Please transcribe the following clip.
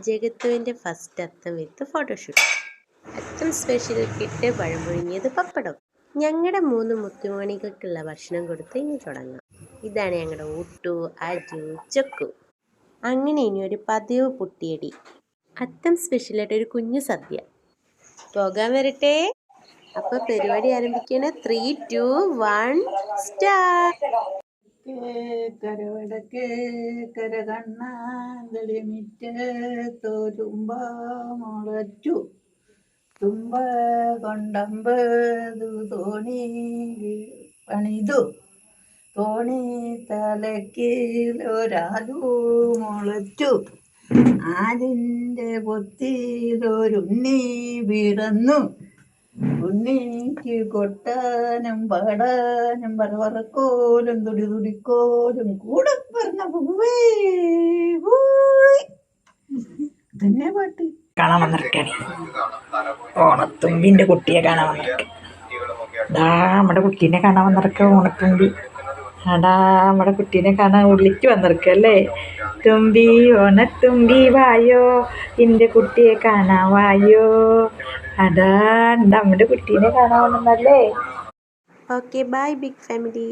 ജഗത്തുവിൻ്റെ first അത്തം വിത്ത് photoshoot. അത്തം special കിട്ട്, പഴം പുഴുങ്ങിയത്, പപ്പടം. ഞങ്ങളുടെ 3 മുത്തുമണികൾക്കുള്ള ഭക്ഷണം കൊടുത്ത് ഇനി തുടങ്ങാം. ഇതാണ് ഞങ്ങളുടെ ഊട്ടു, അജു, ചക്കു. അങ്ങനെ ഇനി ഒരു പതിവ് പുട്ടിയടി. അത്തം സ്പെഷ്യലായിട്ട് ഒരു കുഞ്ഞു സദ്യ. പോകാൻ വരട്ടെ. അപ്പോൾ പരിപാടി ആരംഭിക്കുകയാണ്. 3, 2, 1 സ്റ്റാർട്ട്. കരവടക്ക് കരകണ്ണാന്തളിമിറ്റത്തോരുമ്പ മുളച്ചു തുമ്പ കൊണ്ടമ്പതു തോണി പണിതു തോണി തലക്കിലൊരാലു മുളച്ചു ആലിൻ്റെ പൊത്തിലൊരുണ്ണി പിറന്നു. ഉണ്ണിക്ക് കൊട്ടാനും പാടാനും പറവറക്കോലും തുടിതുടിക്കോലും കൂടെ പറഞ്ഞ പൂവേ തന്നെ പാട്ട് കാണാൻ വന്നിരിക്കണേ. ഓണത്തുമ്പിന്റെ കുട്ടിയെ കാണാൻ വന്നിരിക്ക. ദാ നമ്മുടെ കുട്ടീനെ കാണാൻ വന്നിരിക്ക. ഓണത്തുമ്പി അടാ നമ്മുടെ കുട്ടീനെ കാണാൻ ഉള്ളിക്ക് വന്നിരിക്കല്ലേ. തുമ്പി ഓണത്തുമ്പി വായോ, എൻ്റെ കുട്ടിയെ കാണാൻ വായോ. അടാ നമ്മുടെ കുട്ടീനെ കാണാൻ വന്നല്ലേ. Okay, bye big family.